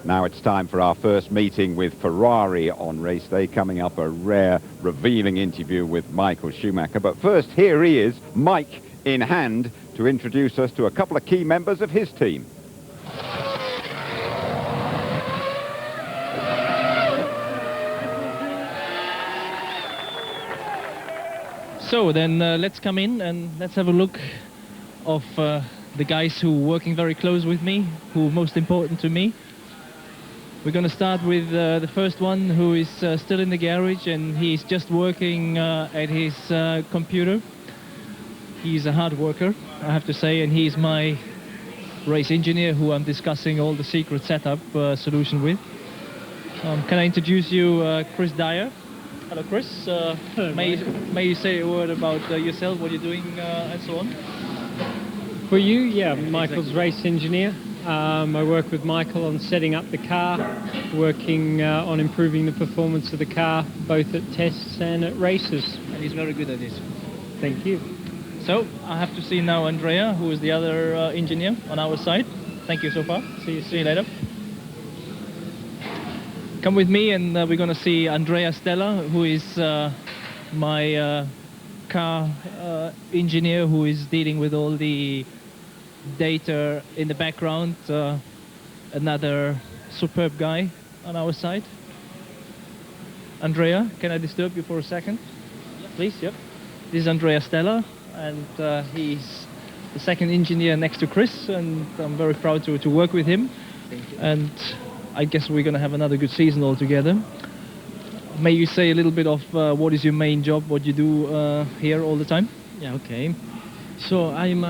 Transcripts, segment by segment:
Now it's time for our first meeting with Ferrari on race day. Coming up, a rare, revealing interview with Michael Schumacher. But first, here he is, Mike in hand, to introduce us to a couple of key members of his team. So then let's come in and let's have a look of the guys who are working very close with me, who are most important to me. We're going to start with the first one, who is still in the garage, and he's just working at his computer. He's a hard worker, I have to say, and he's my race engineer who I'm discussing all the secret setup solution with. Can I introduce you Chris Dyer? Hello, Chris. May you say a word about yourself, what you're doing, and so on? For you, yeah, Michael's race engineer. I work with Michael on setting up the car, working on improving the performance of the car, both at tests and at races. And he's very good at this. Thank you. So, I have to see now Andrea, who is the other engineer on our side. Thank you so far. See you later. Come with me, and we're going to see Andrea Stella, who is my car engineer, who is dealing with all the data in the background. Another superb guy on our side. Andrea, can I disturb you for a second? Please, yep. This is Andrea Stella, and he's the second engineer next to Chris, and I'm very proud to work with him. Thank you. And I guess we're going to have another good season altogether. May you say a little bit of what is your main job, what you do here all the time? Yeah, okay. So I'm,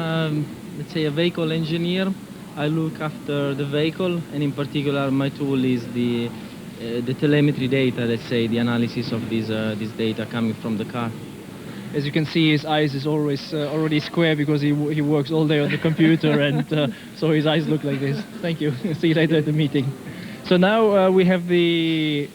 let's say, a vehicle engineer. I look after the vehicle, and in particular my tool is the telemetry data, let's say, the analysis of this data coming from the car. As you can see, his eyes is always already square because he works all day on the computer, and so his eyes look like this. Thank you. See you later at the meeting. So now we have the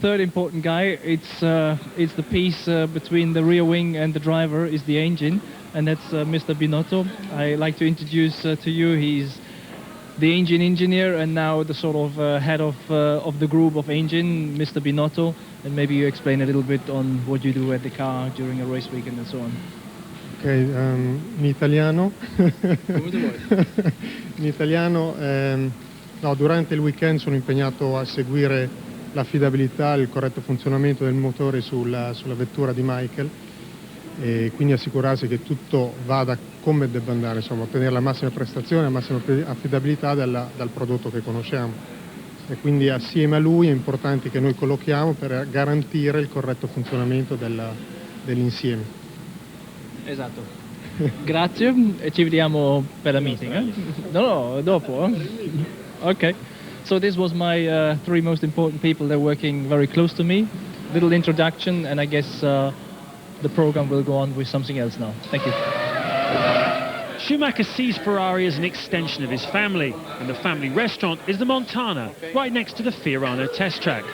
third important guy. It's the piece between the rear wing and the driver is the engine, and that's Mr. Binotto. I like to introduce to you, he's the engine engineer and now the sort of head of the group of engine, Mr. Binotto, and maybe you explain a little bit on what you do at the car during a race weekend and so on. Ok, in italiano. Come tu vuoi. In italiano, no, durante il weekend sono impegnato a seguire l'affidabilità e il corretto funzionamento del motore sulla vettura di Michael, e quindi assicurarsi che tutto vada come debba andare, insomma, ottenere la massima prestazione, la massima affidabilità dal prodotto che conosciamo. E quindi assieme a lui è importante che noi collochiamo per garantire il corretto funzionamento dell'insieme. Esatto. Grazie e ci vediamo per la meeting. No, dopo. Okay. So this was my three most important people. They're working very close to me. Little introduction, and I guess the program will go on with something else now. Thank you. Schumacher sees Ferrari as an extension of his family, and the family restaurant is the Montana, right next to the Fiorano test track.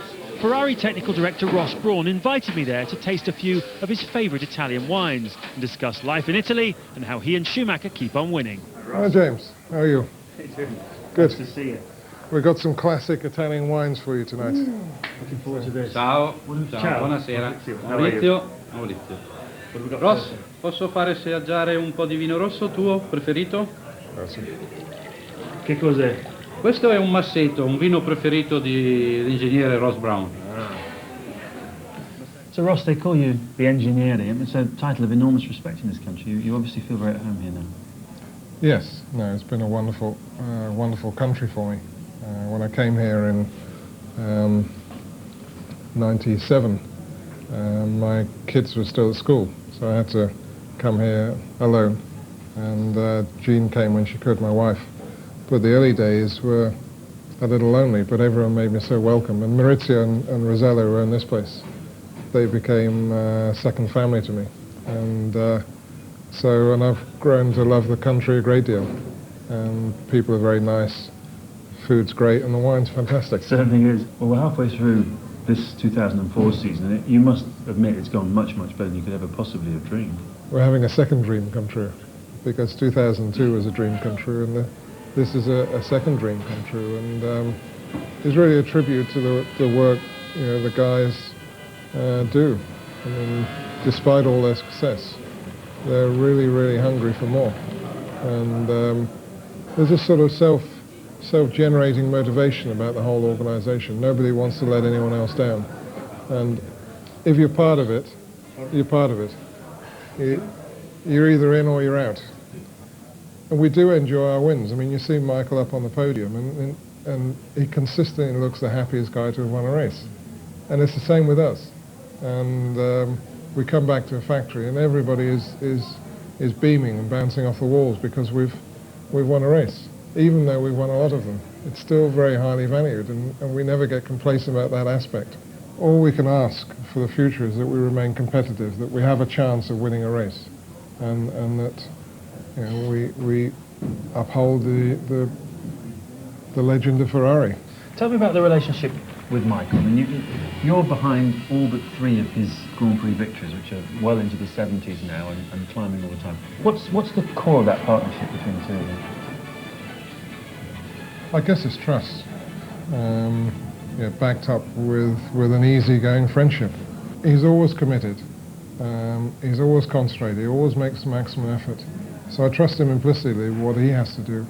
Ferrari technical director Ross Brawn invited me there to taste a few of his favourite Italian wines and discuss life in Italy and how he and Schumacher keep on winning. Hi James, how are you? Good. Nice to see you. We've got some classic Italian wines for you tonight. Looking forward to this. Ciao, Ciao. Buonasera. Maurizio. Ross, posso fare assaggiare un po' di vino rosso tuo preferito? Grazie. Che cos'è? Questo è un massetto, un vino preferito dell'ingegnere Ross Brawn. So Ross, they call you the engineer. It's a title of enormous respect in this country. You obviously feel very at home here now. Yes, no, it's been a wonderful, wonderful country for me. When I came here in '97, my kids were still at school, so I had to come here alone. And Jean came when she could, my wife. But the early days were a little lonely, but everyone made me so welcome. And Maurizio and Rosella were in this place. They became second family to me. And and I've grown to love the country a great deal. And people are very nice, food's great, and the wine's fantastic. So the thing is, well, we're halfway through this 2004 season, and you must admit it's gone much, much better than you could ever possibly have dreamed. We're having a second dream come true, because 2002 was a dream come true, and this is a second dream come true. And is really a tribute to the work the guys do. I mean, despite all their success, they're really, really hungry for more. And there's this sort of self-generating motivation about the whole organization. Nobody wants to let anyone else down. And if you're part of it, you're part of it. You're either in or you're out. And we do enjoy our wins. I mean, you see Michael up on the podium, and he consistently looks the happiest guy to have won a race. And it's the same with us. And we come back to a factory, and everybody is beaming and bouncing off the walls because we've won a race. Even though we've won a lot of them, it's still very highly valued, and we never get complacent about that aspect. All we can ask for the future is that we remain competitive, that we have a chance of winning a race, and that we uphold the legend of Ferrari. Tell me about the relationship with Michael. I mean, you're behind all but 3 of his Grand Prix victories, which are well into the 70s now and climbing all the time. What's the core of that partnership between the two of you? I guess it's trust, backed up with an easygoing friendship. He's always committed. He's always concentrated. He always makes maximum effort. So I trust him implicitly with what he has to do,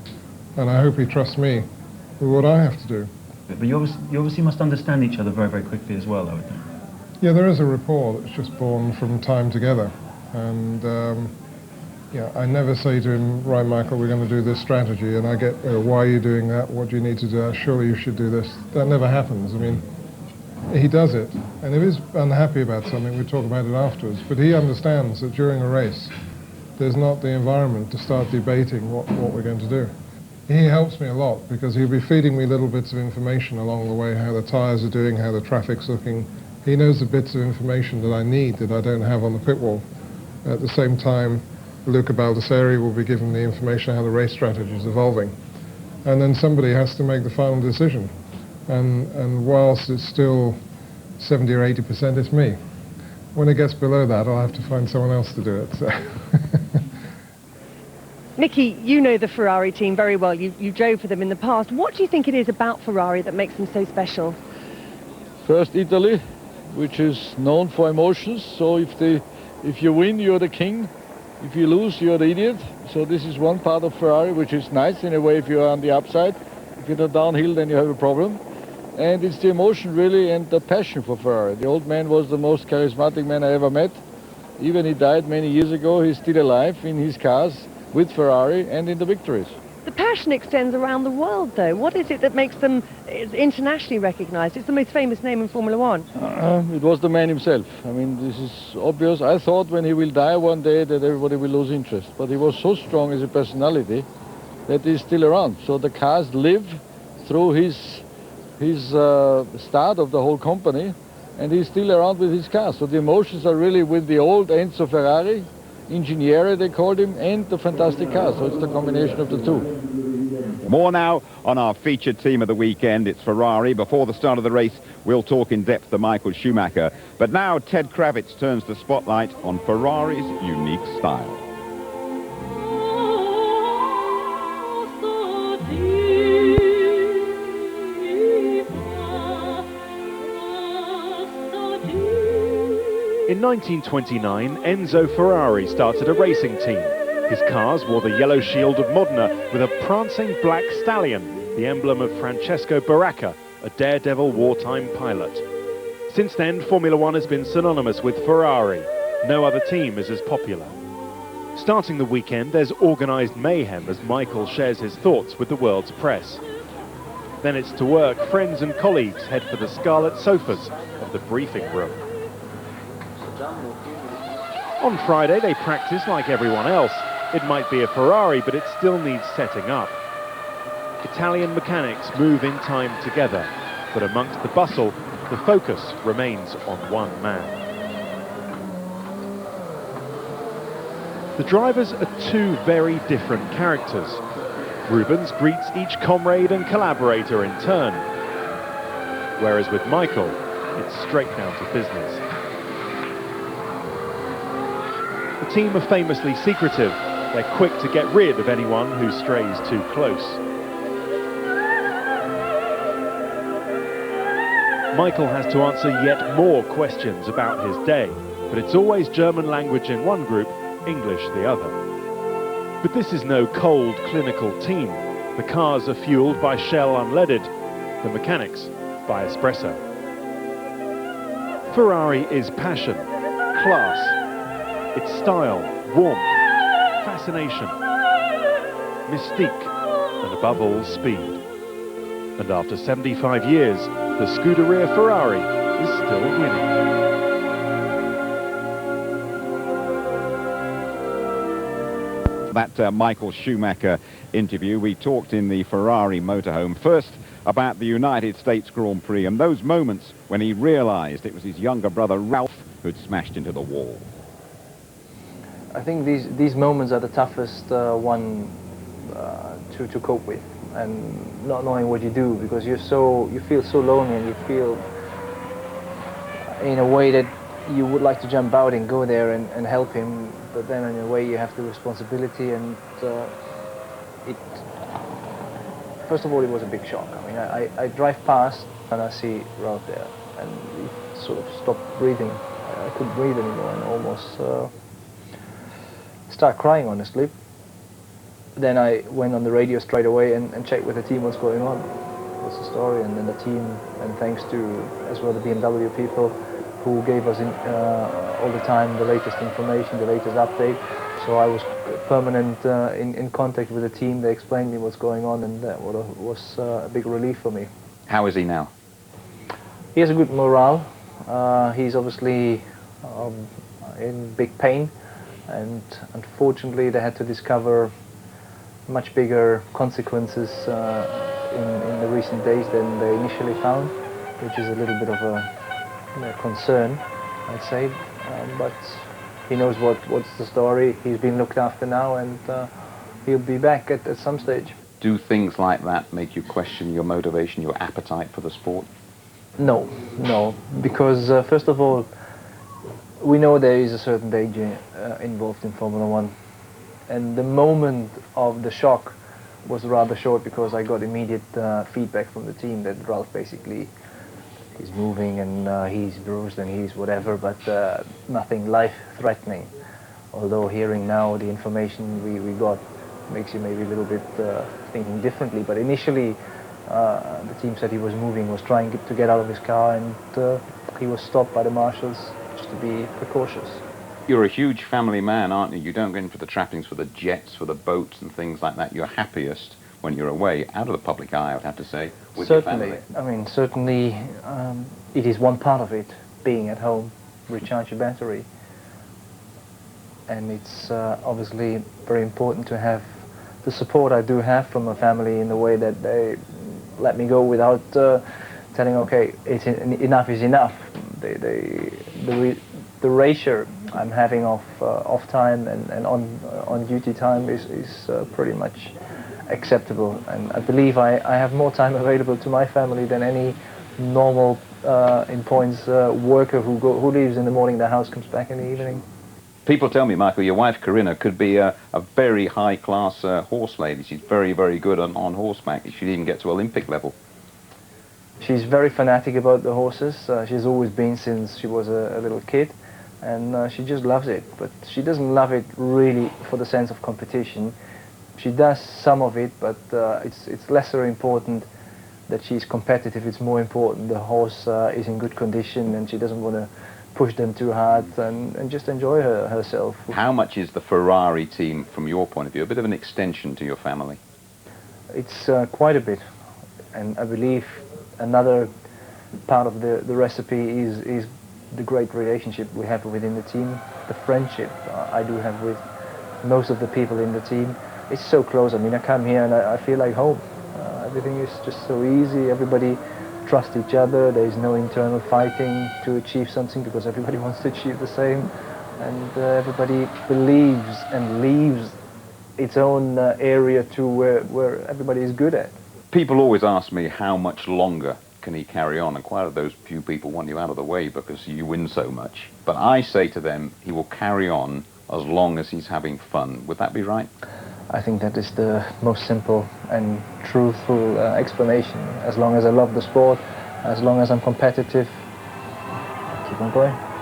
and I hope he trusts me with what I have to do. But you obviously must understand each other very, very quickly as well, I would think. Yeah, there is a rapport that's just born from time together. And I never say to him, right, Michael, we're going to do this strategy, and I get, why are you doing that? What do you need to do? Surely you should do this. That never happens. I mean, he does it. And if he's unhappy about something, we talk about it afterwards. But he understands that during a race, there's not the environment to start debating what we're going to do. He helps me a lot because he'll be feeding me little bits of information along the way, how the tyres are doing, how the traffic's looking. He knows the bits of information that I need that I don't have on the pit wall. At the same time, Luca Baldessari will be giving the information how the race strategy is evolving. And then somebody has to make the final decision. And whilst it's still 70 or 80%, it's me. When it gets below that, I'll have to find someone else to do it. So. Niki, you know the Ferrari team very well. You drove for them in the past. What do you think it is about Ferrari that makes them so special? First, Italy, which is known for emotions. So if you win, you're the king. If you lose, you're the idiot. So this is one part of Ferrari, which is nice in a way if you're on the upside. If you're downhill, then you have a problem. And it's the emotion, really, and the passion for Ferrari. The old man was the most charismatic man I ever met. Even he died many years ago. He's still alive in his cars with Ferrari and in the victories. The passion extends around the world, though. What is it that makes them internationally recognized? It's the most famous name in Formula One. It was the man himself. I mean, this is obvious. I thought when he will die one day that everybody will lose interest. But he was so strong as a personality that he's still around. So the cars live through his start of the whole company, and he's still around with his cars. So the emotions are really with the old Enzo Ferrari, Ingegnere they called him, and the fantastic cars. So it's the combination of the two. More now on our featured team of the weekend. It's Ferrari. Before the start of the race, we'll talk in depth to Michael Schumacher. But now Ted Kravitz turns the spotlight on Ferrari's unique style. In 1929, Enzo Ferrari started a racing team. His cars wore the yellow shield of Modena with a prancing black stallion, the emblem of Francesco Baracca, a daredevil wartime pilot. Since then, Formula One has been synonymous with Ferrari. No other team is as popular. Starting the weekend, there's organised mayhem as Michael shares his thoughts with the world's press. Then it's to work. Friends and colleagues head for the scarlet sofas of the briefing room. On Friday, they practice like everyone else. It might be a Ferrari, but it still needs setting up. Italian mechanics move in time together, but amongst the bustle, the focus remains on one man. The drivers are two very different characters. Rubens greets each comrade and collaborator in turn, whereas with Michael, it's straight down to business. The team are famously secretive. They're quick to get rid of anyone who strays too close. Michael has to answer yet more questions about his day, but it's always German language in one group, English the other. But this is no cold, clinical team. The cars are fueled by Shell unleaded, the mechanics by espresso. Ferrari is passion, class, it's style, warmth, fascination, mystique, and above all, speed. And after 75 years, the Scuderia Ferrari is still winning. That Michael Schumacher interview, we talked in the Ferrari motorhome first about the United States Grand Prix and those moments when he realized it was his younger brother Ralph who'd smashed into the wall. I think these moments are the toughest one to cope with, and not knowing what you do, because you feel so lonely, and you feel in a way that you would like to jump out and go there and help him, but then in a way you have the responsibility, and first of all, it was a big shock. I mean, I drive past and I see Ralph there, and he sort of stopped breathing. I couldn't breathe anymore, and almost start crying, honestly. Then I went on the radio straight away and checked with the team what's going on, what's the story, and then the team, and thanks to as well the BMW people who gave us all the time the latest information, the latest update. So I was permanent in contact with the team. They explained me what's going on, and that was a big relief for me. How is he now? He has a good morale. He's obviously in big pain, and unfortunately they had to discover much bigger consequences in the recent days than they initially found, which is a little bit of a concern, I'd say. But he knows what's the story. He's been looked after now, and he'll be back at some stage. Do things like that make you question your motivation, your appetite for the sport? No, because first of all, we know there is a certain danger involved in Formula One, and the moment of the shock was rather short, because I got immediate feedback from the team that Ralph basically is moving and he's bruised and he's whatever, but nothing life-threatening. Although hearing now the information we got makes you maybe a little bit thinking differently, but initially the team said he was moving, was trying to get out of his car, and he was stopped by the marshals just to be precautious. You're a huge family man, aren't you? You don't go in for the trappings, for the jets, for the boats and things like that. You're happiest when you're away, out of the public eye, I would have to say, with certainly, your family. I mean, certainly it is one part of it, being at home, recharge your battery. And it's obviously very important to have the support I do have from my family, in the way that they let me go without telling, okay, enough is enough. The ratio I'm having off time and on duty time is pretty much acceptable, and I believe I have more time available to my family than any normal in points worker who leaves in the morning, the house comes back in the evening. People tell me, Michael, your wife Corinna could be a very high-class horse lady. She's very, very good on horseback. She'd even get to Olympic level. She's very fanatic about the horses. She's always been since she was a little kid, and she just loves it. But she doesn't love it really for the sense of competition. She does some of it, but it's lesser important that she's competitive. It's more important the horse is in good condition, and she doesn't want to push them too hard, and just enjoy herself. How much is the Ferrari team, from your point of view, a bit of an extension to your family? It's quite a bit, and I believe another part of the recipe is the great relationship we have within the team, the friendship I do have with most of the people in the team. It's so close. I mean, I come here and I feel like home. Everything is just so easy. Everybody trusts each other. There is no internal fighting to achieve something, because everybody wants to achieve the same, and everybody believes and leaves its own area to where everybody is good at. People always ask me, how much longer can he carry on? And quite a those few people want you out of the way because you win so much. But I say to them, he will carry on as long as he's having fun. Would that be right? I think that is the most simple and truthful explanation. As long as I love the sport, As long as I'm competitive, I keep on going.